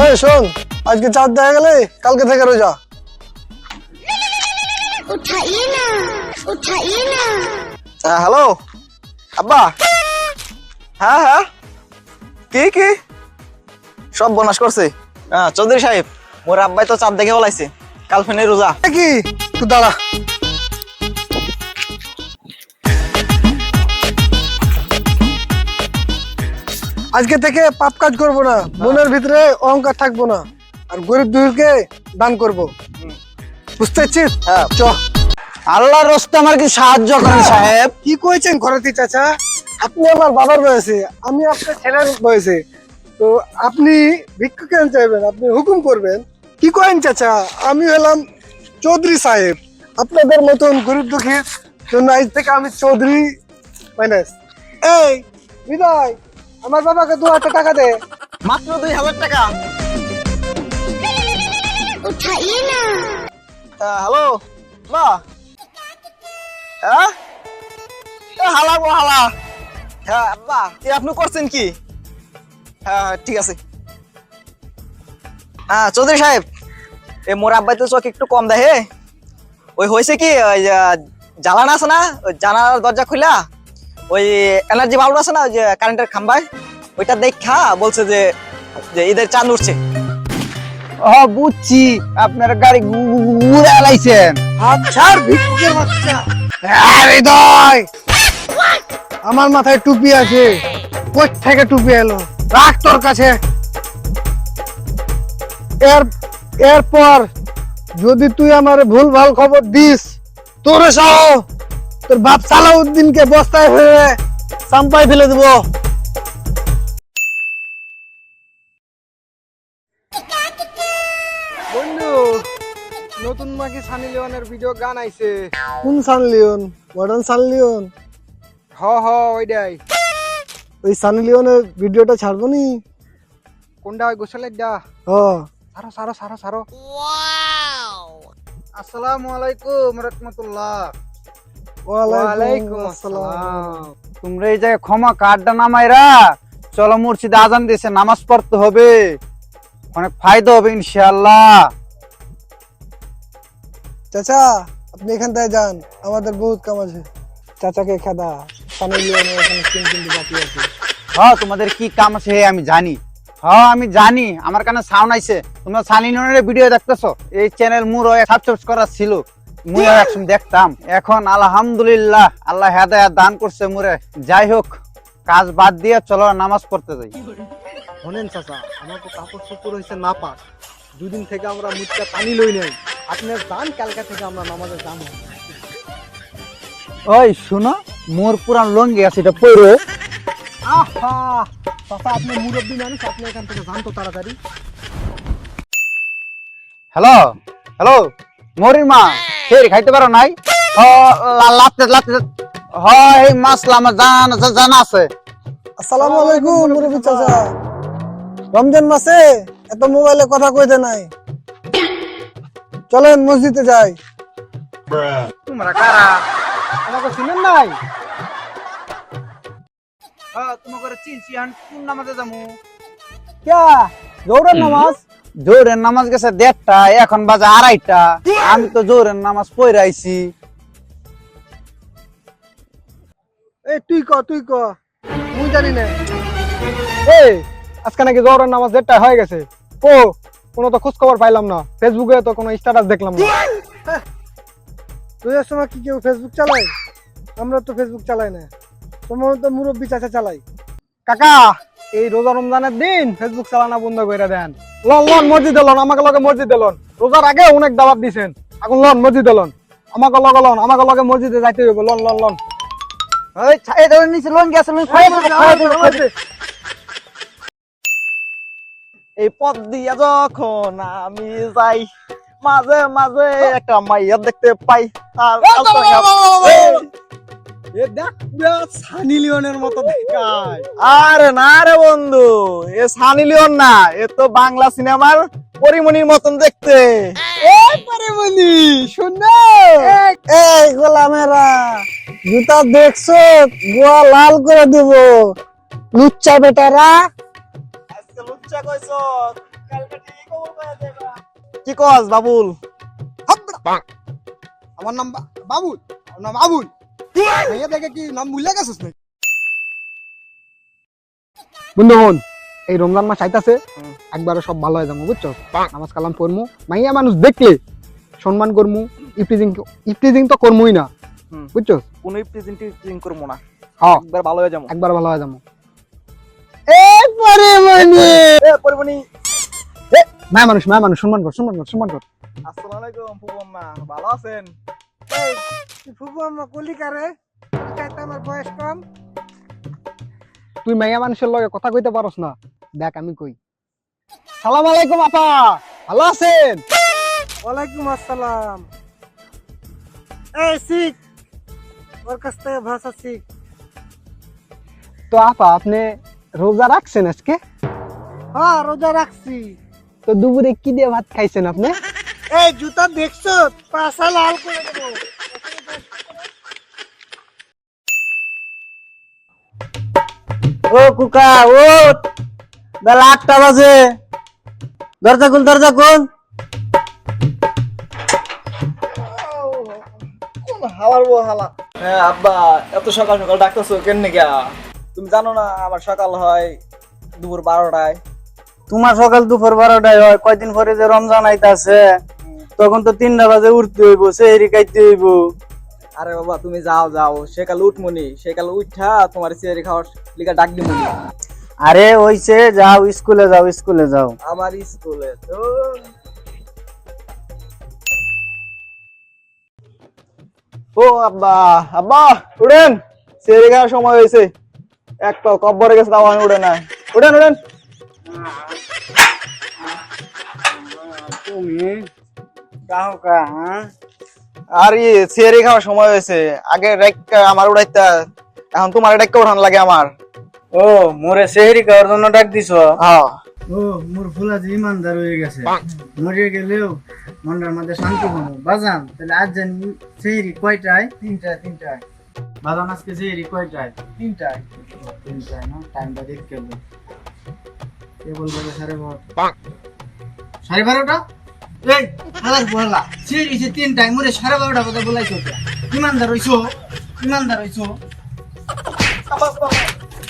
এই শোন, আজকে চাঁদ দেখা গেলে কালকে থেকে রোজা। হ্যালো আব্বা। হ্যাঁ হ্যাঁ, কি কি সব বনাশ করছে? হ্যাঁ চৌধুরী সাহেব, মোর আব্বাই তো চাঁদ দেখে বলাইছে কাল ফেনে রোজা। কি তুই দাঁড়া। আজকে থেকে পাপ কাজ করবো না, মনের ভিতরে অহংকার থাকবো না, আর গরিব দুঃখীকে দান করব। বুঝতে পারছিস? হ্যাঁ। চ। আল্লাহর রাস্তে আমার কি সাহায্য করেন সাহেব? কি কইছেন ঘরেতে চাচা? আপনি আমার বাবার বয়সে, আমি আপনার ছেলের বয়সে, তো আপনি ভিক্ষা কেন চাইবেন? আপনি হুকুম করবেন। কি করেন চাচা? আমি হলাম চৌধুরী সাহেব, আপনাদের মতন গরিব দুঃখীর জন্য আজ থেকে আমি চৌধুরী মাইনাস। এই হৃদয়, আমার বাবাকে 2000 টাকা দে। মাত্র 2000 টাকা? হ্যালো বা, হ্যাঁ হালা গো হালা। হ্যাঁ আব্বা, আপনি করছেন কি? হ্যাঁ ঠিক আছে। হ্যাঁ চৌধুরী সাহেব, এ মোর আব্বাই তো চোখ একটু কম দেখে। ওই হয়েছে কি, ওই জ্বালানা আছে না, ওই জানালার দরজা খুলা ওই এনার্জি বাল্ব আছে না, ওই যে কারেন্টের খাম্বায়, ওইটা দেখা বলছে যে ঈদের চাঁদ উঠছে। ও বুঝছি, আপনার গাড়ি ঘুরে আলাইছেন। হাত ছাড় ভিক্ষুকের বাচ্চা। হৃদয়, আমার মাথায় টুপি আছে, কোথা থেকে টুপি এলো? রাখ তোর কাছে। এরপর যদি তুই আমার ভুল ভাল খবর দিস, তোর সহ তোর বাপ সালাউদ্দিনকে বস্তায় ফেলে চাম্পায় ফেলে দেব। বন্ধু, নতুন নাকি সানি লিওনের ভিডিও গান আইছে। কোন Sunny Leone? Modern Sunny Leone? হ ওইটাই। ওই সানি লিওনের ভিডিওটা ছাড়বো নি? কোনটা? ওই গোসলের দা? সারো। আসসালামু আলাইকুম রাহমাতুল্লাহ। ওয়ালাইকুম আসসালাম। তোমরা এই জায়গায় ক্ষমা কার্ডটা নামাইরা চলো মসজিদে আজান দিয়েছে, নামাজ পড়তে হবে, অনেক ফায়দা হবে ইনশাআল্লাহ। চাচা, আপনি এখান থেকে যান, আমাদের বহুত কাম আছে। চাচাকে খেদা, সানি লিওনের এখানে কিন্তু বাকি আছে। হ্যাঁ তোমাদের কি কাম আছে আমি জানি। হ্যাঁ আমি জানি, আমার কানে সাউন্ড আইছে। তোমরা সানি লিওনের ভিডিও দেখতেছো, এই চ্যানেল মুর সাবস্ক্রাইব করা ছিল, মুই একসময় দেখতাম। এখন আলহামদুলিল্লাহ আল্লাহ হেদায়েত দান করছে মুরে। যাই হোক, কাজ বাদ দিয়ে চলো নামাজ পড়তে যাই। শোনেন চাচা, আমার তো কাপড় চোপড় হয়েছে না পাক, দুদিন থেকে আমরা মুখটা পানি লই নাই। আপনার যান, কালকা থেকে আমরা নামাজে যাবো। ওই শুনো, মোর পুরান লঙ্গি আছে, এটা পরো। আহা চাচা, আপনি মুরব্বী মানুষ, আপনি এখান থেকে যান তো তাড়াতাড়ি। হ্যালো মরির মা, ফের খাইতে পারো নাই? লাতে এই মাছলা আমার জানা আছে। আসসালামু আলাইকুম মুরব্বী চাচা। রমজান মাসে এত মোবাইলে কথা কইতে নাই, চলেন মসজিদে যাই। তোমরা কারা? আমাকে চিনেন নাই? তোমাকে চিনছি, কোন নামাজে যাবো? জোহরের নামাজ? জোহরের নামাজ গেছে 1:30, এখন বাজে 2:30। আমি তো জোহরের নামাজ পড়ে আইছি। এই তুই ক, মুই জানি না। এই আজকে নাকি জোহরের নামাজ 1:30 হয়ে গেছে। কোনো তো খোঁজ খবর পাইলাম না, ফেসবুকে তো কোনো স্ট্যাটাস দেখলাম না। তুই এর সময় কি কেউ ফেসবুক চালায়? আমরা তো ফেসবুক চালাই না, তোমার তো মুরব্বী চাচা চালাই। কাকা, এই রোজা রমজানের দিন ফেসবুক চালানো বন্ধ করে দেন। লন মসজিদে লন, আমাকে লগে মসজিদে লন। রোজার আগে অনেক দাওয়াত দিছেন, এখন লন মসজিদে লন, আমাকে লগে মসজিদে যাইতে হইব। লন। এই পথ দিয়া যখন আমি যাই, মাঝে মাঝে একটা মাইয়া দেখতে পাই। সানি লিওনের মতো দেখায়। আরে না রে বন্ধু, এ সানি লিওন না, এ তো বাংলা সিনেমার পরিমণির মতন দেখতে। পরিমণি শুনো, এই গোলামেরা, জুতা দেখছো, গোয়া লাল করে দিব। লুচ্চা বেটারা, আজকে লুচ্চা কইছ? কি কস বাবুল? আমার নাম বাবুল, আমার নাম আবুল। ভাইয়া দেখে কি নাম ভুলে গেছিস নাকি? বন্ধু হন, এই রমজান মাস আইতাছে, একবারে সব ভালো হয়ে যাবো বুঝছো। নামাজ কালাম পড়মু, মাইয়া মানুষ দেখলে সম্মান করমু, ইফটিজিং তো করমুই না বুঝছো। কোন প্রেজেন্টিং করবো না, হ্যাঁ একবার ভালো হয়ে যাবো। একবার ভালো হয়ে যাবো। এই পরিমণি, পরিমণি, মায়া মানুষ সম্মান কর, সম্মান কর, সম্মান কর। আসসালামু আলাইকুম ফুপু আম্মা, ভালো আছেন? ফুফু আম্মা কলিকারে, কলিকাতে আমার বয়স কম। তুই মাইয়া মানুষের লগে কথা কইতে পারস না, দেখ আমি কই। সালাম আলাইকুম আপা, ভালো আছেন? ওয়ালাইকুম আসসালাম। এই শিখ, ওর কাছ থেকে ভাষা শিখ। তো আপা আপনি রোজা রাখছেন আজকে? হ্যাঁ রোজা রাখছি। তো দুপুরে কি দিয়ে ভাত খাইছেন আপনি? এই জুতা দেখছো, পাছা লাল করে দেবো। ও কুকা ও, বেলা 8টা বাজে, দরজা খুল, দরজা খুল। হালার বউ হালা। হ্যাঁ আব্বা, এত সকাল সকাল ডাকতেছো কেন গা? তুমি জানো না আমার সকাল হয় দুপুর 12টায়। তোমার সকাল দুপুর 12টায় হয়, কয়দিন পরে যে রমজান আইতাছে তখন তো 3টা বাজে উঠতে হইব, সেহরি খাইতে হইব। আরে বাবা তুমি যাও যাও, সেকালে উঠমনি, সেকালে উঠা তোমার চেয়ারে খাওয়ার লিগা ডাক দিমনি। আরে হইছে, যাও স্কুলে যাও, স্কুলে যাও। আমার স্কুলে তো ও আব্বা, আব্বা উঠেন, চেয়ারে খাওয়ার সময় হয়েছে। একটা কব্বরে গেছে তাও আমি উঠে নাই। উঠেন উঠেন। তুমি যাও কা? হ্যাঁ আর চেয়ারে খাওয়ার সময় হয়েছে, আগে ডাক্কা আমার উড়াইতা, এখন তোমার ডাক্কা উঠান লাগে আমার। ও মোরে সেহরি খাওয়ার জন্য ডাক দিছ? হ্যাঁ ও মোর ফুলা যে ইমানদার হয়ে গেছে, মরে গেলেও মনটার মধ্যে শান্তি পাবো। বাজান তাহলে আজ জানি সেহরি কয়টায়? 3টায়। বাজান আজকে সেহরি কয়টায়? 3টায় না? টাইমটা দেখ গেল কেবল বলে 12:30। 12:30? এই হালার বলা সেহরি সে 3টায়, মোরে 12:30 কথা বলাইছো। ইমানদার হইছো, ইমানদার হইছো।